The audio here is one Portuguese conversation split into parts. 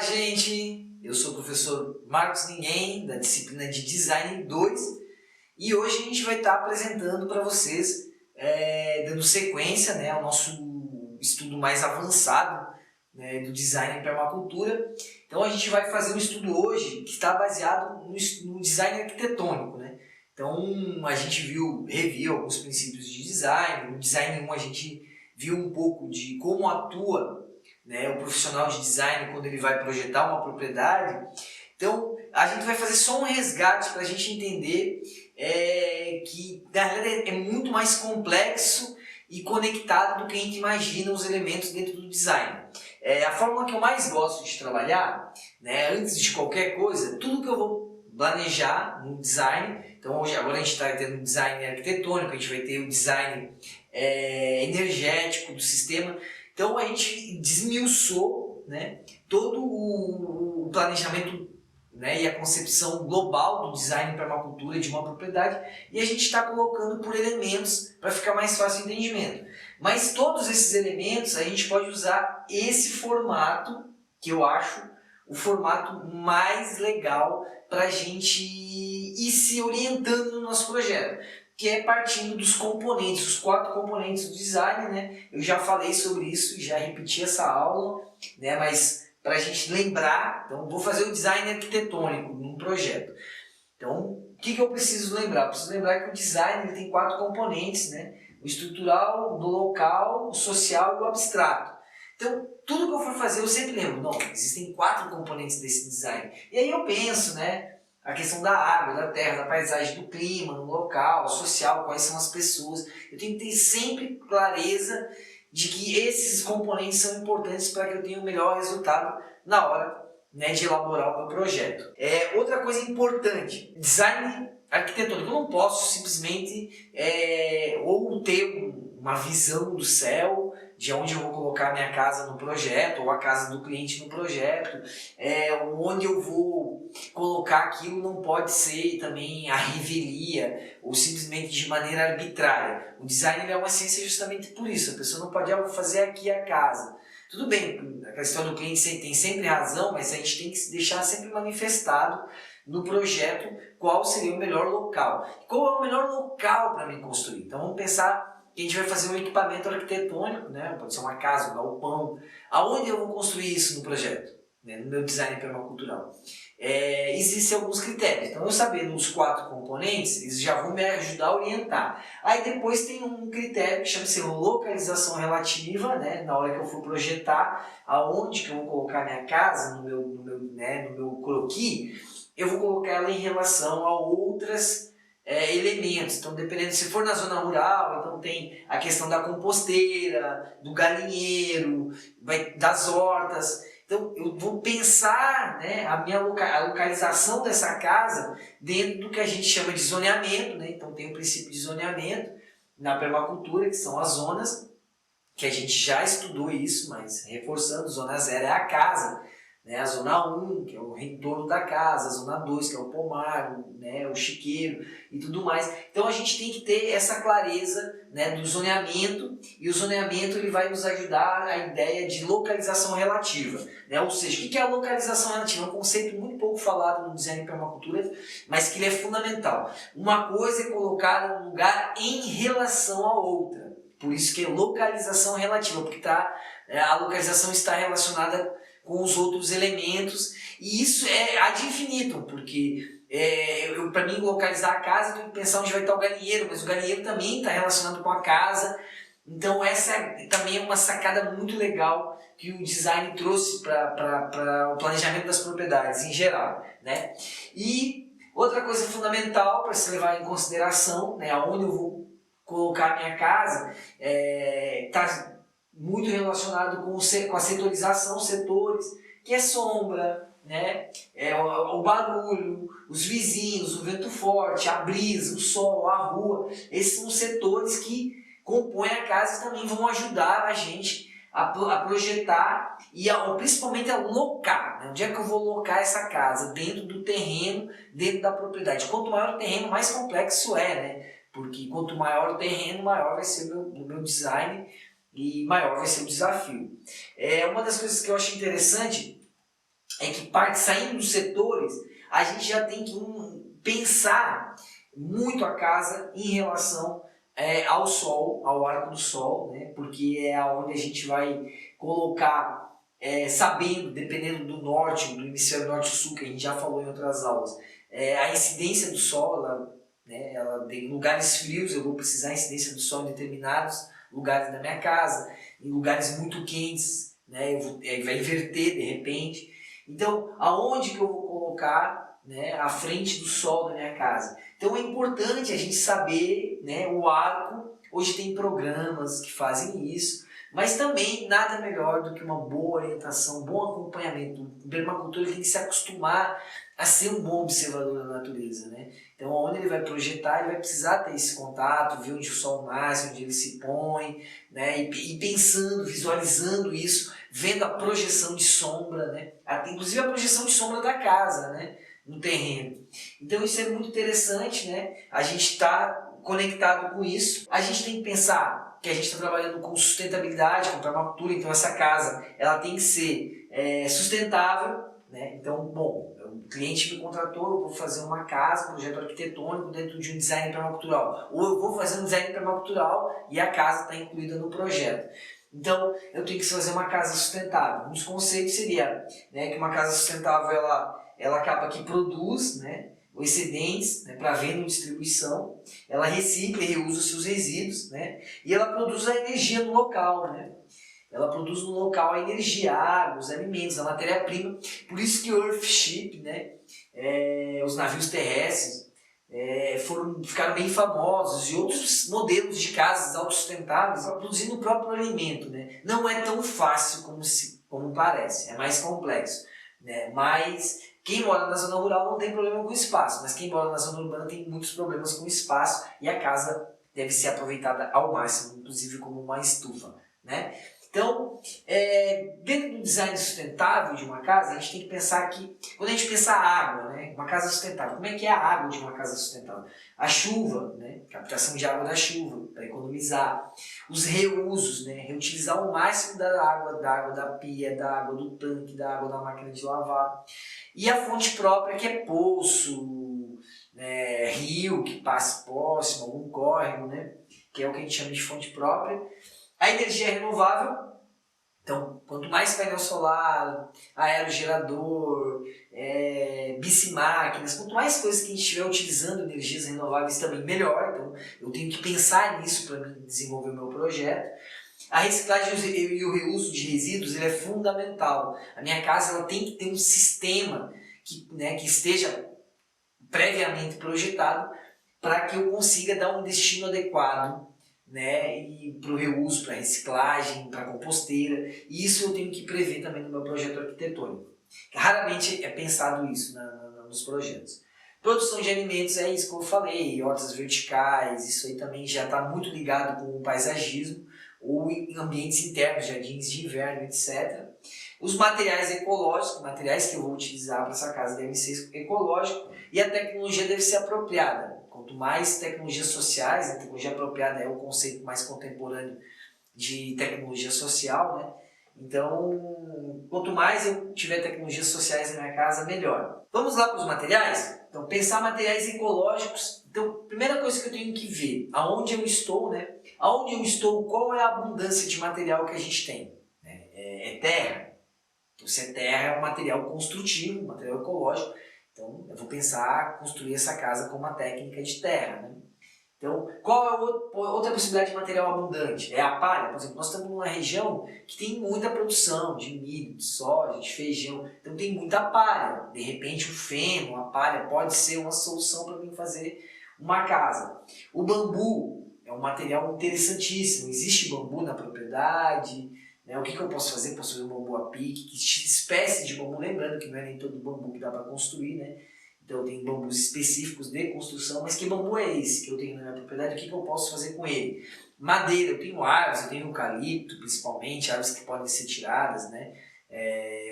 gente! Eu sou o professor Marcos Ninguém, da disciplina de Design 2, e hoje a gente vai estar apresentando para vocês, dando sequência, né, ao nosso estudo mais avançado, né, do design em permacultura. Então a gente vai fazer um estudo hoje que está baseado no design arquitetônico, né? Então a gente reviu alguns princípios de design. No design 1 a gente viu um pouco de como atua, né, o profissional de design quando ele vai projetar uma propriedade. Então a gente vai fazer só um resgate para a gente entender que na realidade é muito mais complexo e conectado do que a gente imagina os elementos dentro do design. A forma que eu mais gosto de trabalhar, né, antes de qualquer coisa, tudo que eu vou planejar no design. Então agora a gente está tendo o design arquitetônico, a gente vai ter o design energético do sistema. Então a gente desmiuçou, né, todo o planejamento, né, e a concepção global do design em permacultura de uma propriedade, e a gente está colocando por elementos para ficar mais fácil o entendimento. Mas todos esses elementos a gente pode usar esse formato, que eu acho o formato mais legal para a gente ir se orientando no nosso projeto, que é partindo dos componentes, os 4 componentes do design, né? Eu já falei sobre isso, já repeti essa aula, né? Mas para a gente lembrar, então vou fazer o design arquitetônico num projeto. Então, o que eu preciso lembrar? Eu preciso lembrar que o design ele tem 4 componentes, né? O estrutural, o local, o social e o abstrato. Então, tudo que eu for fazer, eu sempre lembro, não, existem 4 componentes desse design. E aí eu penso, né? A questão da água, da terra, da paisagem, do clima, no local, social, quais são as pessoas. Eu tenho que ter sempre clareza de que esses componentes são importantes para que eu tenha o melhor resultado na hora, né, de elaborar o meu projeto. Outra coisa importante, design arquitetônico. Eu não posso simplesmente ou ter uma visão do céu, de onde eu vou colocar a minha casa no projeto, ou a casa do cliente no projeto, onde eu vou colocar aquilo não pode ser também a revelia, ou simplesmente de maneira arbitrária. O design é uma ciência justamente por isso, a pessoa não pode vou fazer aqui a casa. Tudo bem, a questão do cliente tem sempre razão, mas a gente tem que se deixar sempre manifestado no projeto qual seria o melhor local. Qual é o melhor local para me construir? Então vamos pensar que a gente vai fazer um equipamento arquitetônico, né? Pode ser uma casa, um galpão. Aonde eu vou construir isso no projeto? Né? No meu design permacultural. Existem alguns critérios. Então eu sabendo os 4 componentes, eles já vão me ajudar a orientar. Aí depois tem um critério que chama-se localização relativa, né? Na hora que eu for projetar, aonde que eu vou colocar minha casa, no meu croquis, eu vou colocar ela em relação a outras elementos. Então, dependendo, se for na zona rural, então tem a questão da composteira, do galinheiro, das hortas. Então, eu vou pensar, né, a localização dessa casa dentro do que a gente chama de zoneamento, né? Então, tem o princípio de zoneamento na permacultura, que são as zonas, que a gente já estudou isso, mas reforçando, zona 0 é a casa, né? A zona 1, que é o entorno da casa, a zona 2, que é o pomar, né, o chiqueiro e tudo mais. Então a gente tem que ter essa clareza, né, do zoneamento, e o zoneamento ele vai nos ajudar a ideia de localização relativa, né? Ou seja, o que é a localização relativa? É um conceito muito pouco falado no design e permacultura, mas que ele é fundamental. Uma coisa é colocar um lugar em relação à outra, por isso que é localização relativa, porque a localização está relacionada com os outros elementos, e isso é ad infinitum, porque para mim localizar a casa eu tenho que pensar onde vai estar o galinheiro, mas o galinheiro também está relacionado com a casa. Então essa também é uma sacada muito legal que o design trouxe para o planejamento das propriedades em geral, né? E outra coisa fundamental para se levar em consideração, né, aonde eu vou colocar a minha casa, está muito relacionado com a setorização, setores, que é sombra, né? O barulho, os vizinhos, o vento forte, a brisa, o sol, a rua. Esses são setores que compõem a casa e também vão ajudar a gente a projetar e principalmente a locar, né? Onde é que eu vou locar essa casa? Dentro do terreno, dentro da propriedade. Quanto maior o terreno, mais complexo né? Porque quanto maior o terreno, maior vai ser o meu design e maior vai ser o desafio. Uma das coisas que eu acho interessante é que saindo dos setores, a gente já tem que pensar muito a casa em relação ao sol, ao arco do sol, né? Porque é onde a gente vai colocar, sabendo, dependendo do norte, do hemisfério norte-sul, que a gente já falou em outras aulas, a incidência do sol, ela tem lugares frios, eu vou precisar da incidência do sol em determinados lugares da minha casa, em lugares muito quentes, né? Vai inverter de repente. Então, aonde que eu vou colocar, né, a frente do sol da minha casa? Então é importante a gente saber, né, o arco. Hoje tem programas que fazem isso, mas também nada melhor do que uma boa orientação, um bom acompanhamento. O permacultor tem que se acostumar a ser um bom observador da natureza, né? Então, onde ele vai projetar, ele vai precisar ter esse contato, ver onde o sol nasce, onde ele se põe, né? E pensando, visualizando isso, vendo a projeção de sombra, né? Inclusive a projeção de sombra da casa, né? No terreno. Então isso é muito interessante, né? A gente está conectado com isso. A gente tem que pensar que a gente está trabalhando com sustentabilidade, com permacultura, então essa casa ela tem que ser sustentável, né? Então, bom, o cliente me contratou, eu vou fazer uma casa, um projeto arquitetônico dentro de um design permacultural. Ou eu vou fazer um design permacultural e a casa está incluída no projeto. Então, eu tenho que fazer uma casa sustentável. Um dos conceitos seria, né, que uma casa sustentável ela acaba que produz, né, excedentes, né, para venda ou distribuição, ela recicla e reusa os seus resíduos, né, e ela produz a energia no local, né. Ela produz no local a energia, a água, os alimentos, a matéria-prima. Por isso que o Earthship, né, os navios terrestres, ficaram bem famosos, e outros modelos de casas autossustentáveis produzindo o próprio alimento, né? Não é tão fácil como parece, é mais complexo, né? Mas quem mora na zona rural não tem problema com o espaço, mas quem mora na zona urbana tem muitos problemas com o espaço, e a casa deve ser aproveitada ao máximo, inclusive como uma estufa, né? Então, dentro do design sustentável de uma casa, a gente tem que pensar que, quando a gente pensa a água, né, uma casa sustentável, como é que é a água de uma casa sustentável? A chuva, né, captação de água da chuva, para economizar. Os reusos, né, reutilizar o máximo da água da pia, da água do tanque, da água da máquina de lavar. E a fonte própria, que é poço, rio que passa próximo, algum córrego, né, que é o que a gente chama de fonte própria. A energia é renovável, então quanto mais painel solar, aerogerador, bicimáquinas, quanto mais coisas que a gente estiver utilizando energias renováveis também melhor, então eu tenho que pensar nisso para desenvolver o meu projeto. A reciclagem e o reuso de resíduos ele é fundamental. A minha casa ela tem que ter um sistema que esteja previamente projetado para que eu consiga dar um destino adequado, né, e para o reuso, para a reciclagem, para a composteira. E isso eu tenho que prever também no meu projeto arquitetônico. Raramente é pensado isso nos projetos. Produção de alimentos é isso que eu falei, hortas verticais, isso aí também já está muito ligado com o paisagismo, ou em ambientes internos, jardins de inverno, etc. Os materiais ecológicos, materiais que eu vou utilizar para essa casa devem ser ecológicos, e a tecnologia deve ser apropriada. Quanto mais tecnologias sociais, a tecnologia apropriada é o conceito mais contemporâneo de tecnologia social, né? Então, quanto mais eu tiver tecnologias sociais na minha casa, melhor. Vamos lá para os materiais? Então, pensar materiais ecológicos. Então, primeira coisa que eu tenho que ver, aonde eu estou, né? Aonde eu estou, qual é a abundância de material que a gente tem? É terra. Então, se é terra, é um material construtivo, um material ecológico. Então, eu vou pensar construir essa casa com uma técnica de terra, né? Então, qual é a outra possibilidade de material abundante? É a palha. Por exemplo, nós estamos numa região que tem muita produção de milho, de soja, de feijão. Então, tem muita palha. De repente, o feno, a palha, pode ser uma solução para mim fazer uma casa. O bambu é um material interessantíssimo. Existe bambu na propriedade. Né? O que eu posso fazer? Posso fazer um bambu a pique. Que espécie de bambu? Lembrando que não é nem todo bambu que dá para construir, né? Então tem bambus específicos de construção, mas que bambu é esse que eu tenho na minha propriedade? O que eu posso fazer com ele? Madeira, eu tenho árvores, eu tenho eucalipto principalmente, árvores que podem ser tiradas, né?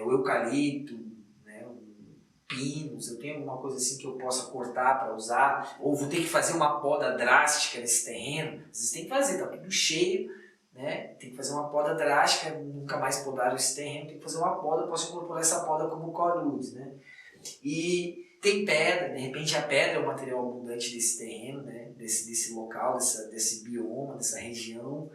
O eucalipto, né? Pinos, eu tenho alguma coisa assim que eu possa cortar para usar, ou vou ter que fazer uma poda drástica nesse terreno, às vezes tem que fazer, tá tudo cheio, né? Tem que fazer uma poda drástica, nunca mais podaram esse terreno, tem que fazer uma poda, posso incorporar essa poda como cordwood, né? E tem pedra, de repente a pedra é o material abundante desse terreno, né? Desse local, desse bioma, dessa região.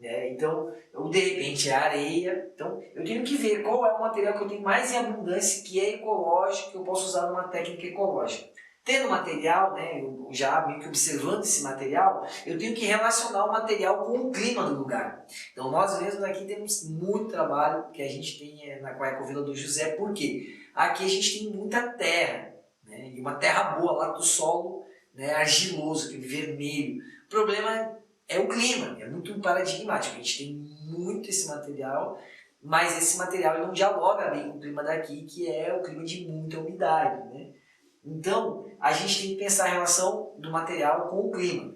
Então, ou de repente é areia. Então, eu tenho que ver qual é o material que eu tenho mais em abundância, que é ecológico, que eu posso usar numa técnica ecológica. Tendo material, né, eu já meio que observando esse material, eu tenho que relacionar o material com o clima do lugar. Então, nós mesmos aqui temos muito trabalho que a gente tem na Ecovila do José, por quê? Aqui a gente tem muita terra, né, e uma terra boa lá do solo, né, argiloso, aquele vermelho. O problema é o clima, é muito paradigmático. A gente tem muito esse material, mas esse material não dialoga bem com o clima daqui, que é o clima de muita umidade, né? Então, a gente tem que pensar a relação do material com o clima.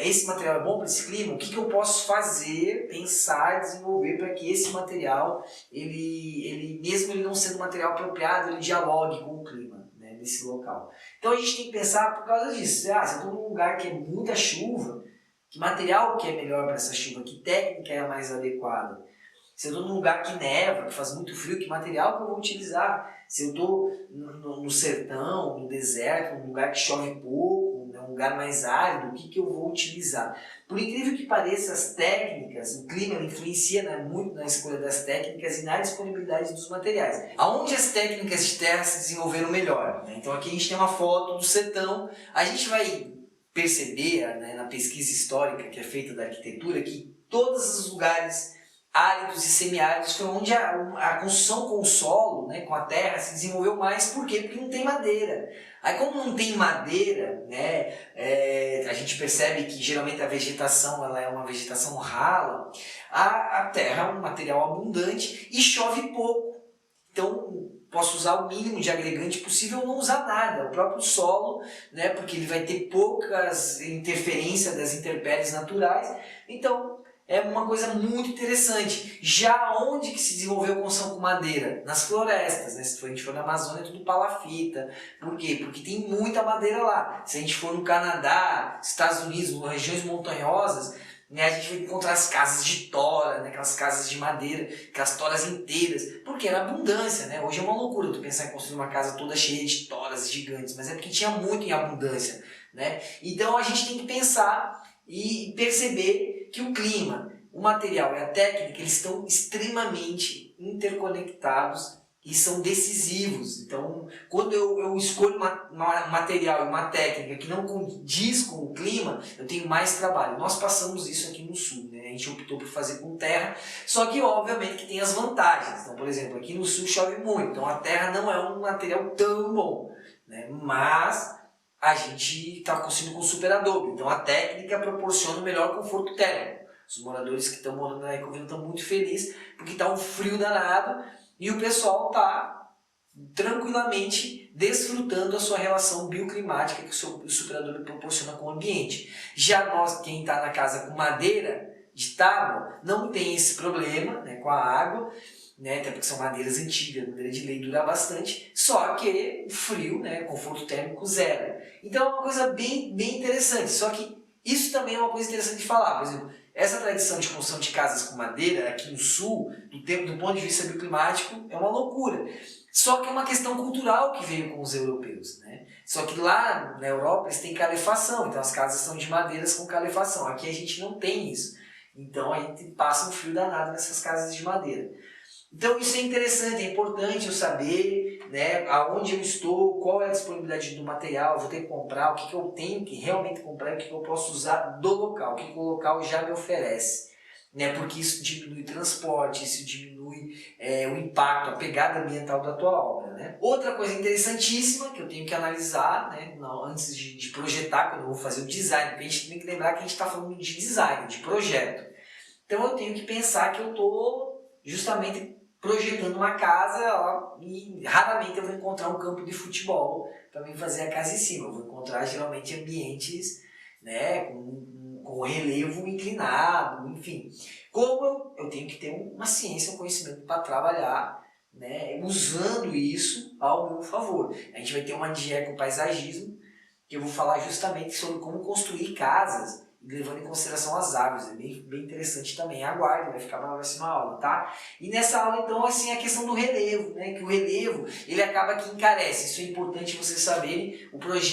Esse material é bom para esse clima? O que eu posso fazer, pensar, desenvolver para que esse material, mesmo ele não sendo um material apropriado, ele dialogue com o clima, né, desse local. Então, a gente tem que pensar por causa disso. Se eu estou num lugar que é muita chuva, que material que é melhor para essa chuva? Que técnica é a mais adequada? Se eu estou num lugar que neva, que faz muito frio, que material que eu vou utilizar? Se eu estou no sertão, no deserto, num lugar que chove pouco, num lugar mais árido, o que eu vou utilizar? Por incrível que pareça, as técnicas, o clima influencia, né, muito na escolha das técnicas e na disponibilidade dos materiais. Aonde as técnicas de terra se desenvolveram melhor? Né? Então aqui a gente tem uma foto do sertão, a gente vai perceber, né, na pesquisa histórica que é feita da arquitetura, que todos os lugares áridos e semiáridos foi onde a construção com o solo, né, com a terra, se desenvolveu mais. Por quê? Porque não tem madeira. Aí como não tem madeira, né, a gente percebe que geralmente a vegetação ela é uma vegetação rala, a terra é um material abundante e chove pouco. Então, posso usar o mínimo de agregante possível ou não usar nada, o próprio solo, né, porque ele vai ter poucas interferências das intempéries naturais. Então, é uma coisa muito interessante. Já onde que se desenvolveu a construção com madeira? Nas florestas, né? Se a gente for na Amazônia, é tudo palafita. Por quê? Porque tem muita madeira lá. Se a gente for no Canadá, Estados Unidos, regiões montanhosas, né, a gente vai encontrar as casas de tora, né, aquelas casas de madeira, aquelas toras inteiras, porque era abundância, né? Hoje é uma loucura tu pensar em construir uma casa toda cheia de toras gigantes, mas é porque tinha muito em abundância, né? Então a gente tem que pensar e perceber que o clima, o material e a técnica, eles estão extremamente interconectados e são decisivos. Então, quando eu escolho um material e uma técnica que não condiz com o clima, eu tenho mais trabalho. Nós passamos isso aqui no sul, né? A gente optou por fazer com terra, só que obviamente que tem as vantagens. Então, por exemplo, aqui no sul chove muito, então a terra não é um material tão bom, né? Mas a gente está construindo com super adobe, então a técnica proporciona o melhor conforto térmico. Os moradores que estão morando na Ecovila estão muito felizes, porque está um frio danado e o pessoal está tranquilamente desfrutando a sua relação bioclimática que o super adobe proporciona com o ambiente. Já nós, quem está na casa com madeira de tábua, não tem esse problema, né, com a água, né, até porque são madeiras antigas, madeira de lei dura bastante, só que o frio, né, conforto térmico zero. Então é uma coisa bem interessante, só que isso também é uma coisa interessante de falar. Por exemplo, essa tradição de construção de casas com madeira aqui no sul, do ponto de vista bioclimático, é uma loucura. Só que é uma questão cultural que veio com os europeus, né? Só que lá na Europa eles têm calefação, então as casas são de madeiras com calefação. Aqui a gente não tem isso. Então a gente passa um frio danado nessas casas de madeira. Então isso é interessante, é importante eu saber, né, aonde eu estou, qual é a disponibilidade do material, vou ter que comprar, o que eu tenho que realmente comprar, o que eu posso usar do local, o que o local já me oferece. Né, porque isso diminui o transporte, isso diminui o impacto, a pegada ambiental da tua obra. Né? Outra coisa interessantíssima que eu tenho que analisar, né, antes de projetar, quando eu vou fazer o design, porque a gente tem que lembrar que a gente está falando de design, de projeto. Então eu tenho que pensar que eu estou justamente projetando uma casa e raramente eu vou encontrar um campo de futebol para mim fazer a casa em cima. Eu vou encontrar geralmente ambientes, né, com relevo inclinado, enfim. Como eu tenho que ter uma ciência, um conhecimento para trabalhar, né, usando isso ao meu favor. A gente vai ter uma de ecopaisagismo, que eu vou falar justamente sobre como construir casas levando em consideração as árvores, é bem interessante também. Aguarde, vai ficar para a próxima aula, tá? E nessa aula, então, assim, a questão do relevo, né? Que o relevo, ele acaba que encarece, isso é importante vocês saberem,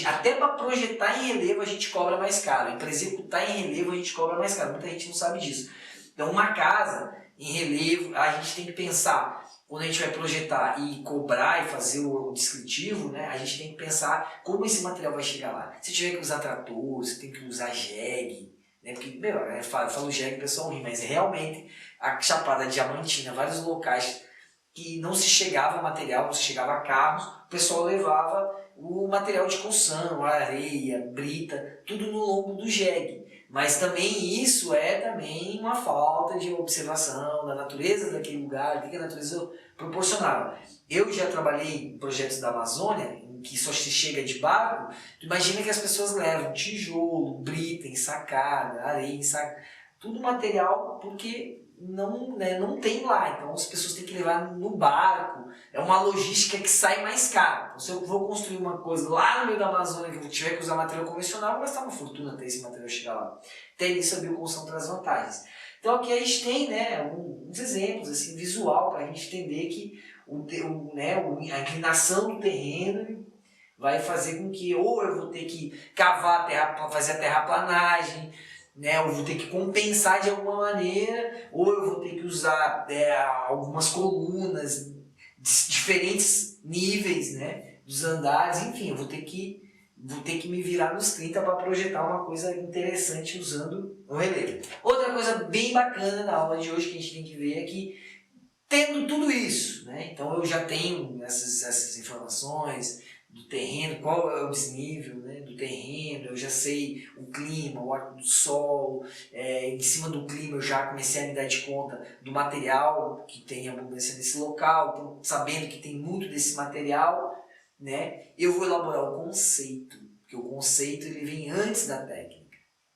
até para projetar em relevo a gente cobra mais caro, e para executar em relevo a gente cobra mais caro, muita gente não sabe disso. Então, uma casa em relevo, a gente tem que pensar, quando a gente vai projetar e cobrar e fazer o descritivo, né, a gente tem que pensar como esse material vai chegar lá. Se tiver que usar trator, você tem que usar jegue, né, porque, meu, eu falo jegue, o pessoal ri, mas realmente a Chapada Diamantina, vários locais que não se chegava material, não se chegava carros, o pessoal levava o material de construção, areia, brita, tudo no lombo do jegue. Mas também isso é também uma falta de observação da natureza daquele lugar, o que a natureza proporcionava. Eu já trabalhei em projetos da Amazônia, em que só se chega de barco, tu imagina que as pessoas levam tijolo, brita ensacada, areia ensacada, tudo material porque não tem lá, então as pessoas têm que levar no barco, é uma logística que sai mais cara. Então, se eu vou construir uma coisa lá no meio da Amazônia, que eu tiver que usar material convencional, vai gastar uma fortuna até esse material chegar lá. Até isso a bioconstrução traz vantagens. Então aqui a gente tem, né, uns exemplos assim, visual para a gente entender que a inclinação do terreno vai fazer com que ou eu vou ter que cavar a terra para fazer a terraplanagem, né, eu vou ter que compensar de alguma maneira, ou eu vou ter que usar algumas colunas de diferentes níveis, né, dos andares, enfim, eu vou ter que me virar nos 30 para projetar uma coisa interessante usando o relevo. Outra coisa bem bacana da aula de hoje que a gente tem que ver é que, tendo tudo isso, né, então eu já tenho essas informações do terreno, qual é o desnível, né, do terreno, eu já sei o clima, o arco do solo, em cima do clima eu já comecei a me dar de conta do material que tem abundância nesse local, então sabendo que tem muito desse material, né, eu vou elaborar o conceito, porque o conceito ele vem antes da técnica.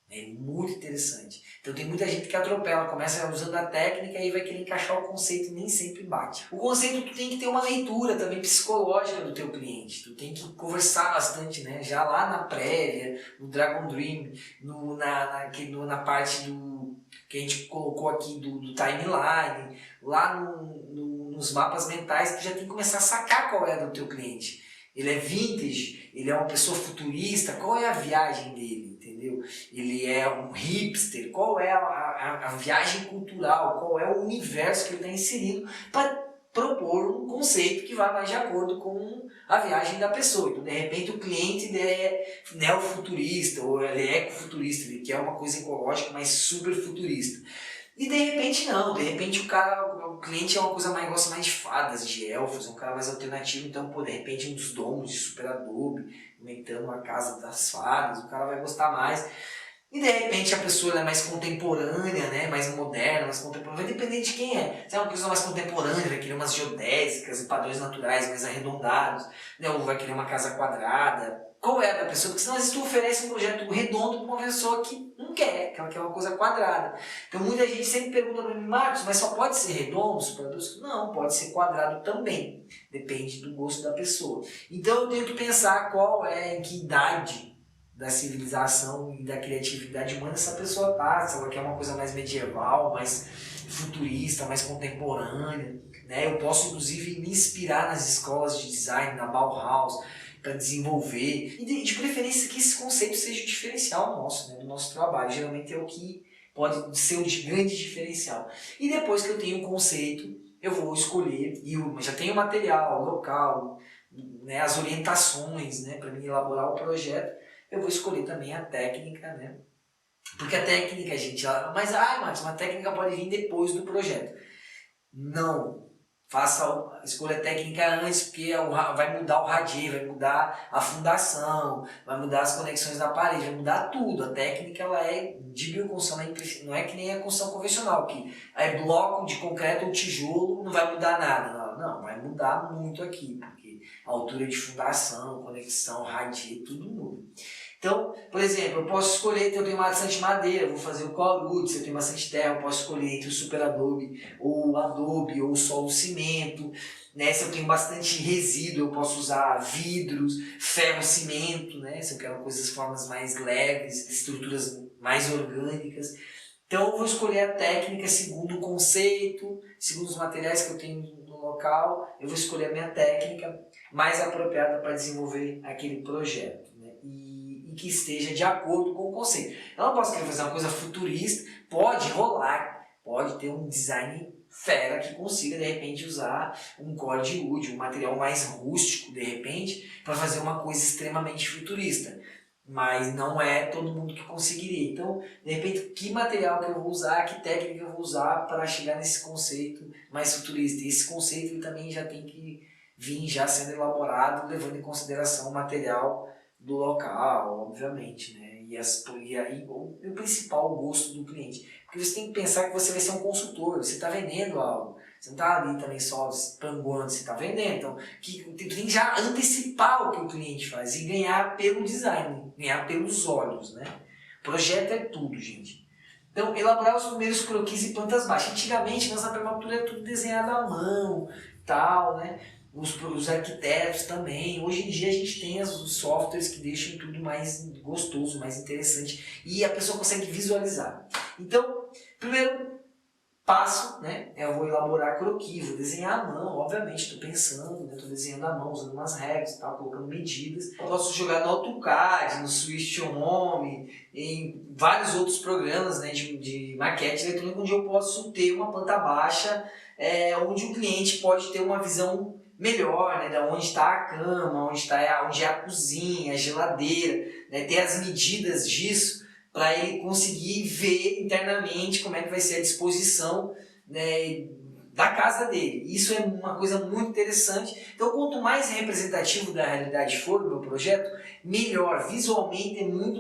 É muito interessante. Então tem muita gente que atropela, começa usando a técnica e vai querer encaixar o conceito e nem sempre bate. O conceito tu tem que ter uma leitura também psicológica do teu cliente. Tu tem que conversar bastante, né? Já lá na prévia, no Dragon Dream, na parte do que a gente colocou aqui do timeline, lá nos mapas mentais, tu já tem que começar a sacar qual é do teu cliente. Ele é vintage, ele é uma pessoa futurista, qual é a viagem dele? Entendeu? Ele é um hipster, qual é a viagem cultural, qual é o universo que ele está inserido para propor um conceito que vai mais de acordo com a viagem da pessoa. Então, de repente, o cliente ele é neofuturista ou ele é ecofuturista, ele quer uma coisa ecológica, mas super futurista. E de repente não, de repente o cliente é uma coisa mais, gosta mais de fadas, de elfos, é um cara mais alternativo, então pô, de repente um dos domos de Super Adobe, inventando a casa das fadas, o cara vai gostar mais. E de repente a pessoa é mais contemporânea, né, mais moderna, mais contemporânea, vai depender de quem é. Se é uma pessoa mais contemporânea, vai querer umas geodésicas e padrões naturais mais arredondados, né, ou vai querer uma casa quadrada. Qual é a da pessoa? Porque senão às vezes tu oferece um projeto redondo para uma pessoa que não quer, que ela quer uma coisa quadrada. Então muita gente sempre pergunta para mim, Marcos, mas só pode ser redondo? Não, pode ser quadrado também. Depende do gosto da pessoa. Então eu tenho que pensar em que idade da civilização e da criatividade humana essa pessoa está, se ela quer uma coisa mais medieval, mais futurista, mais contemporânea, né? Eu posso inclusive me inspirar nas escolas de design, na Bauhaus, para desenvolver, e de preferência que esse conceito seja o diferencial nosso, né, do nosso trabalho, geralmente é o que pode ser um grande diferencial. E depois que eu tenho o conceito, eu vou escolher, e já tenho o material, o local, né, as orientações, né, para mim elaborar o projeto, eu vou escolher também a técnica, né? Porque a técnica, gente, Marcos, uma técnica pode vir depois do projeto. Não. Faça a escolha técnica antes, porque vai mudar o radier, vai mudar a fundação, vai mudar as conexões da parede, vai mudar tudo. A técnica ela é de bioconstrução, não é que nem a construção convencional, que aí bloco de concreto ou tijolo não vai mudar nada. Não, vai mudar muito aqui, porque a altura de fundação, conexão, radier, tudo muda. Então, por exemplo, eu posso escolher, eu tenho bastante madeira, eu vou fazer o core wood, se eu tenho bastante terra, eu posso escolher entre o super adobe, ou o adobe, ou o solo cimento, né? Se eu tenho bastante resíduo, eu posso usar vidros, ferro cimento, né? Se eu quero coisas, formas mais leves, estruturas mais orgânicas. Então eu vou escolher a técnica segundo o conceito, segundo os materiais que eu tenho no local, eu vou escolher a minha técnica mais apropriada para desenvolver aquele projeto, né? E que esteja de acordo com o conceito. Eu não posso querer fazer uma coisa futurista, pode rolar, pode ter um design fera que consiga de repente usar um core de wood, um material mais rústico de repente, para fazer uma coisa extremamente futurista. Mas não é todo mundo que conseguiria. Então, de repente, que material que eu vou usar, que técnica eu vou usar para chegar nesse conceito mais futurista. E esse conceito ele também já tem que vir já sendo elaborado, levando em consideração o material do local, obviamente, né? E aí o principal, o gosto do cliente. Porque você tem que pensar que você vai ser um consultor, você está vendendo algo. Você não está ali também só panguando, você está vendendo. Então, que tem que já antecipar o que o cliente faz e ganhar pelo design, ganhar pelos olhos, né? Projeto é tudo, gente. Então, elaborar os primeiros croquis e plantas baixas. Antigamente, nossa permacultura era tudo desenhado à mão, tal, né? Os arquitetos também. Hoje em dia a gente tem os softwares que deixam tudo mais gostoso, mais interessante e a pessoa consegue visualizar. Então, primeiro passo, né? Eu vou elaborar croquis, vou desenhar à mão, obviamente, estou pensando, estou desenhando à mão, usando umas regras, tá, colocando medidas. Eu posso jogar no AutoCAD, no Swift Home, em vários outros programas, né, de maquete eletrônica, onde eu posso ter uma planta baixa, onde o cliente pode ter uma visão melhor, né, de onde está a cama, onde é a cozinha, a geladeira, né, ter as medidas disso, para ele conseguir ver internamente como é que vai ser a disposição, né, da casa dele. Isso é uma coisa muito interessante. Então, quanto mais representativo da realidade for o meu projeto, melhor. Visualmente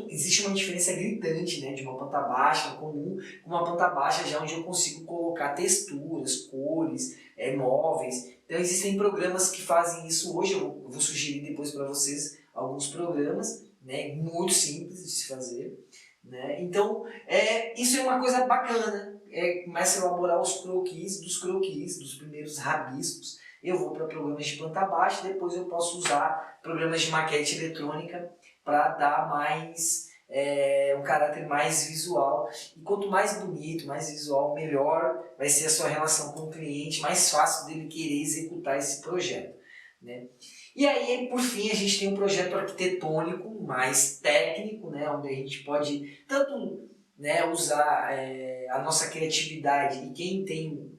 existe uma diferença gritante, né, de uma planta baixa comum com uma planta baixa já onde eu consigo colocar texturas, cores, móveis. Então, existem programas que fazem isso hoje. Eu vou sugerir depois para vocês alguns programas, né, muito simples de se fazer. Né? Então, isso é uma coisa bacana. Começa a elaborar os croquis, dos primeiros rabiscos. Eu vou para programas de planta baixa, depois eu posso usar programas de maquete eletrônica para dar mais um caráter mais visual. E quanto mais bonito, mais visual, melhor vai ser a sua relação com o cliente, mais fácil dele querer executar esse projeto. Né? E aí, por fim, a gente tem um projeto arquitetônico mais técnico, né, onde a gente pode tanto, né, usar a nossa criatividade e quem tem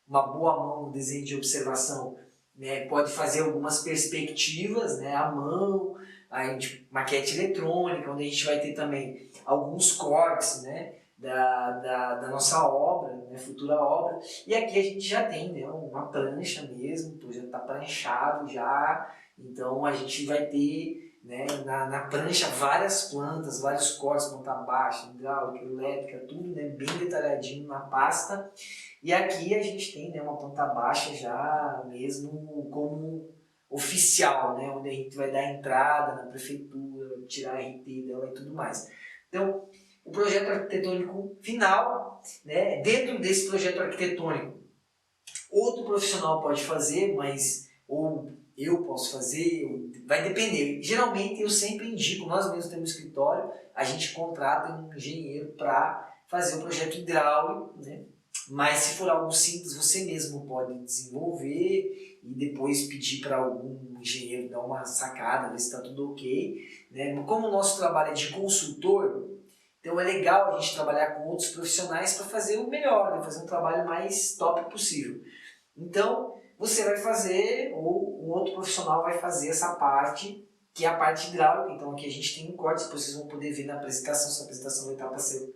uma boa mão no desenho de observação, né, pode fazer algumas perspectivas, né, à mão, maquete eletrônica, onde a gente vai ter também alguns cortes, né, da nossa obra, né, futura obra. E aqui a gente já tem, né, uma prancha mesmo, o projeto está pranchado já, então a gente vai ter, né, na prancha várias plantas, vários cortes, planta baixa, hidráulica, elétrica, tudo, né, bem detalhadinho na pasta. E aqui a gente tem, né, uma planta baixa já mesmo como oficial, né, onde a gente vai dar entrada na prefeitura, tirar a RT dela e tudo mais. Então, o projeto arquitetônico final, né, dentro desse projeto arquitetônico, outro profissional pode fazer, ou eu posso fazer, vai depender. Geralmente eu sempre indico, nós mesmos temos um escritório, a gente contrata um engenheiro para fazer o projeto hidráulico, né? Mas se for algo simples, você mesmo pode desenvolver e depois pedir para algum engenheiro dar uma sacada, ver se está tudo ok. Né? Como o nosso trabalho é de consultor, então é legal a gente trabalhar com outros profissionais para fazer o melhor, né? Fazer um trabalho mais top possível. Então, você vai fazer, ou um outro profissional vai fazer essa parte, que é a parte hidráulica. Então aqui a gente tem um corte, depois vocês vão poder ver na apresentação, se a apresentação vai estar para ser,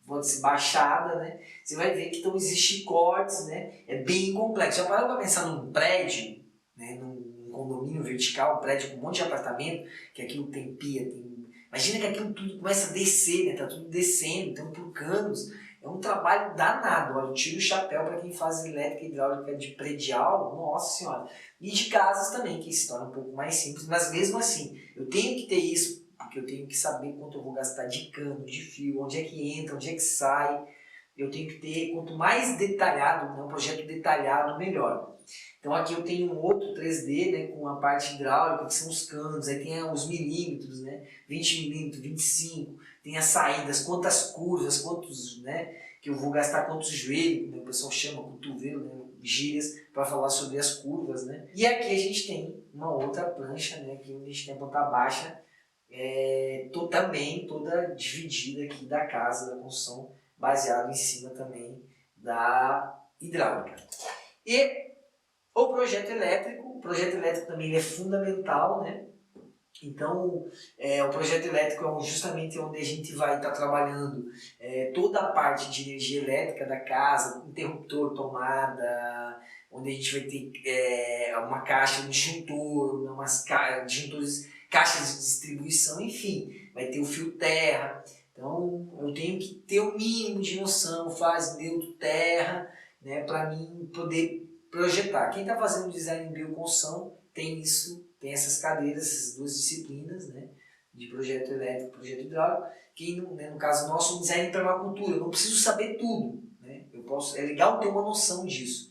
pode ser baixada, né? Você vai ver que então existem cortes, né? É bem complexo. Já parou para pensar num prédio, né? Num condomínio vertical, um prédio com um monte de apartamento, que aquilo tem pia, tem... Imagina que aquilo tudo começa a descer, né? Tá tudo descendo, então por canos. É um trabalho danado. Olha, eu tiro o chapéu para quem faz elétrica e hidráulica de predial, nossa senhora. E de casas também, que se torna um pouco mais simples, mas mesmo assim, eu tenho que ter isso, porque eu tenho que saber quanto eu vou gastar de cano, de fio, onde é que entra, onde é que sai. Eu tenho que ter, quanto mais detalhado, né, um projeto detalhado, melhor. Então aqui eu tenho um outro 3D, né, com a parte hidráulica, que são os canos, aí tem os milímetros, né, 20 milímetros, 25, tem as saídas, quantas curvas, quantos, né, que eu vou gastar, quantos joelhos, né, o pessoal chama cotovelo, né, gírias, para falar sobre as curvas, né. E aqui a gente tem uma outra plancha, né, aqui onde a gente tem a planta baixa, também toda dividida aqui da casa, da construção, baseado em cima também da hidráulica. E o projeto elétrico também ele é fundamental, né? Então, o projeto elétrico é justamente onde a gente vai estar trabalhando toda a parte de energia elétrica da casa, interruptor, tomada, onde a gente vai ter uma caixa, um disjuntor, umas disjuntores, caixas de distribuição, enfim, vai ter o fio terra. Então, eu tenho que ter o mínimo de noção, fase neutro, terra, né, para mim poder projetar. Quem está fazendo design em bioconstrução tem isso, tem essas cadeiras, essas duas disciplinas, né, de projeto elétrico e projeto hidráulico. Quem, né, no caso nosso, design em permacultura, eu não preciso saber tudo, né, é legal ter uma noção disso,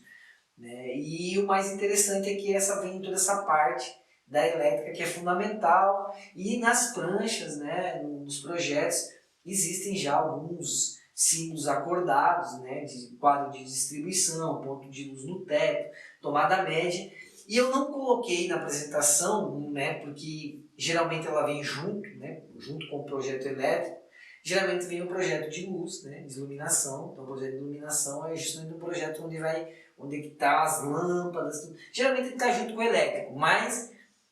né, e o mais interessante é que vem toda essa parte da elétrica que é fundamental, e nas pranchas, né, nos projetos, existem já alguns símbolos acordados, né, de quadro de distribuição, ponto de luz no teto, tomada média, e eu não coloquei na apresentação, né, porque geralmente ela vem junto, né, junto com o projeto elétrico, geralmente vem o projeto de luz, né, de iluminação. Então o projeto de iluminação é justamente um projeto onde está as lâmpadas, tudo. Geralmente ele está junto com o elétrico, mas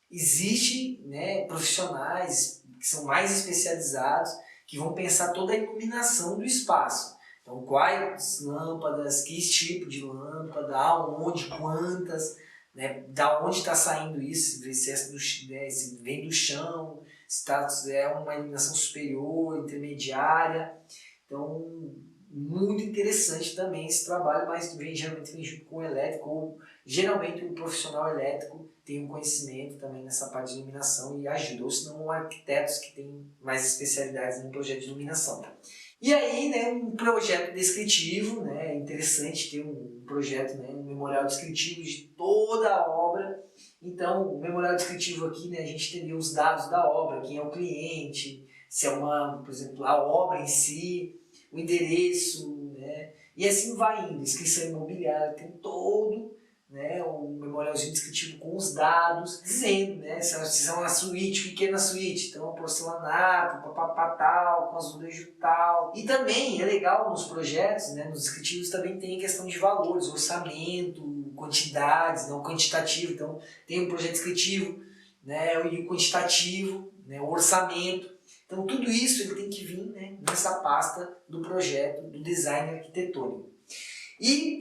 existe, né, profissionais que são mais especializados, que vão pensar toda a iluminação do espaço. Então, quais lâmpadas, que tipo de lâmpada, aonde, quantas, né, da onde está saindo isso, se vem do chão, se é uma iluminação superior, intermediária. Então, muito interessante também esse trabalho, mas geralmente vem junto com o elétrico, ou geralmente o profissional elétrico tem um conhecimento também nessa parte de iluminação e ajuda, ou senão arquitetos que têm mais especialidades no projeto de iluminação. E aí, né, um projeto descritivo, né, é interessante ter um projeto, né, um memorial descritivo de toda a obra. Então, o memorial descritivo aqui, né, a gente teria os dados da obra, quem é o cliente, se é por exemplo, a obra em si, o endereço, né, e assim vai indo, inscrição imobiliária, tem todo, né, um memorialzinho descritivo com os dados, dizendo, né, se é uma suíte, pequena suíte, então porcelanato, papapá tal, com azulejo tal. E também é legal nos projetos, né, nos descritivos também tem questão de valores, orçamento, quantidades, né, o quantitativo, então tem um projeto descritivo, né, e o quantitativo, né, o orçamento. Então tudo isso ele tem que vir, né, nessa pasta do projeto, do design arquitetônico. E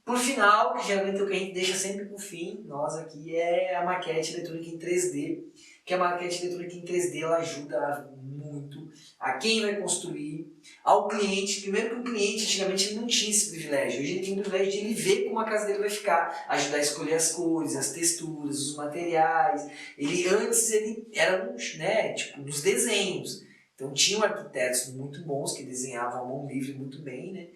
por final, que geralmente é o que a gente deixa sempre por fim, nós aqui, é a maquete eletrônica em 3D, que a maquete eletrônica em 3D ela ajuda muito a quem vai construir, ao cliente. Primeiro que o cliente antigamente ele não tinha esse privilégio, hoje ele tem o privilégio de ele ver como a casa dele vai ficar, ajudar a escolher as cores, as texturas, os materiais. Antes ele era né, tipo, nos desenhos, então tinham arquitetos muito bons que desenhavam a mão livre muito bem, né?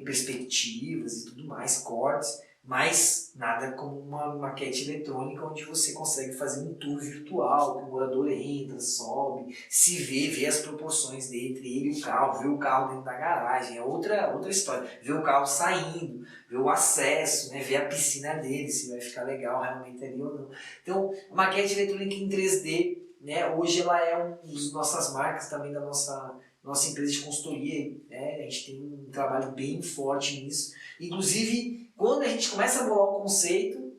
Perspectivas e tudo mais, cortes, mas nada como uma maquete eletrônica onde você consegue fazer um tour virtual, que o morador entra, sobe, se vê as proporções entre ele e o carro, vê o carro dentro da garagem, é outra história, vê o carro saindo, vê o acesso, né, vê a piscina dele, se vai ficar legal realmente ali ou não. Então, a maquete eletrônica em 3D, né, hoje ela é uma das nossas marcas também da nossa empresa de consultoria, né? A gente tem um trabalho bem forte nisso. Inclusive, quando a gente começa a bolar o conceito,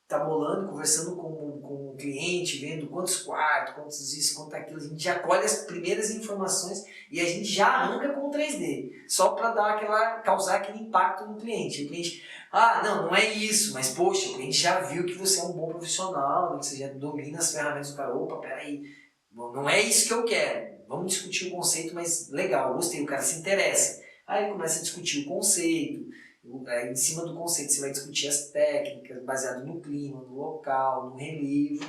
tá bolando, conversando com o cliente, vendo quantos quartos, quantos isso, quanto aquilo, a gente já colhe as primeiras informações e a gente já arranca com o 3D, só para causar aquele impacto no cliente. O cliente, não é isso, mas poxa, o cliente já viu que você é um bom profissional, né, que você já domina as ferramentas do cara, opa, peraí, não é isso que eu quero. Vamos discutir o conceito, mas legal, gostei, o cara se interessa. Aí ele começa a discutir o conceito, em cima do conceito você vai discutir as técnicas, baseado no clima, no local, no relevo.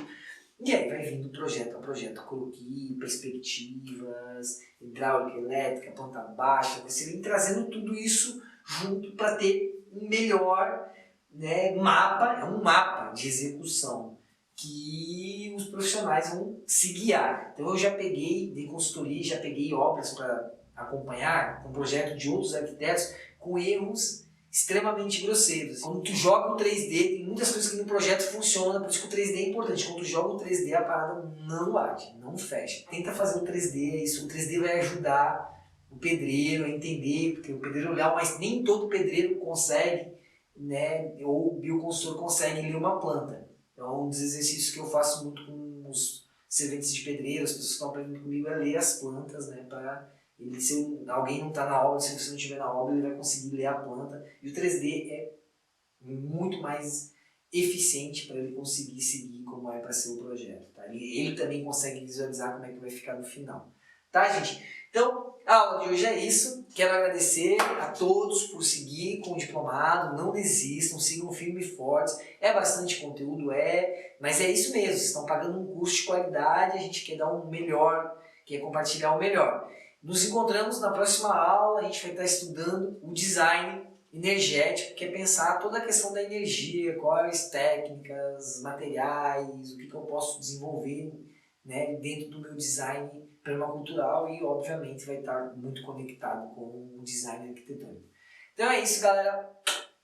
E aí vai vindo projeto a projeto, croquis, perspectivas, hidráulica, elétrica, planta baixa, você vem trazendo tudo isso junto para ter um melhor, né, mapa, é um mapa de execução que os profissionais vão se guiar. Então eu já peguei, de consultoria, já peguei obras para acompanhar, com projeto de outros arquitetos, com erros extremamente grosseiros. Quando tu joga o 3D, tem muitas coisas que no projeto funcionam, por isso que o 3D é importante. Quando tu joga o 3D, a parada não arde, não fecha. Tenta fazer o 3D, isso. O 3D vai ajudar o pedreiro a entender, porque o pedreiro olhar, mas nem todo pedreiro consegue, né, ou o bioconstrutor consegue ler uma planta. Então, um dos exercícios que eu faço muito com os serventes de pedreiro, as pessoas que estão aprendendo comigo, é ler as plantas, né, para ele, se alguém não está na obra, se você não estiver na obra, ele vai conseguir ler a planta. E o 3D é muito mais eficiente para ele conseguir seguir como é para ser o projeto. Tá? Ele também consegue visualizar como é que vai ficar no final. Tá, gente? Então, a aula de hoje é isso. Quero agradecer a todos por seguir com o diplomado. Não desistam, sigam firmes e fortes. É bastante conteúdo, mas é isso mesmo. Vocês estão pagando um curso de qualidade, a gente quer dar um melhor, quer compartilhar o melhor. Nos encontramos na próxima aula, a gente vai estar estudando o design energético, que é pensar toda a questão da energia, quais técnicas, materiais, o que eu posso desenvolver, né, dentro do meu design permacultural e, obviamente, vai estar muito conectado com o design arquitetônico. Então é isso, galera.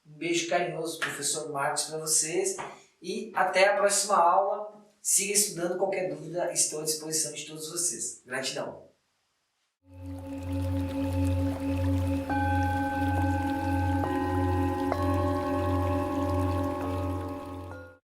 Um beijo carinhoso, professor Marcos, para vocês e até a próxima aula. Siga estudando, qualquer dúvida, estou à disposição de todos vocês. Gratidão.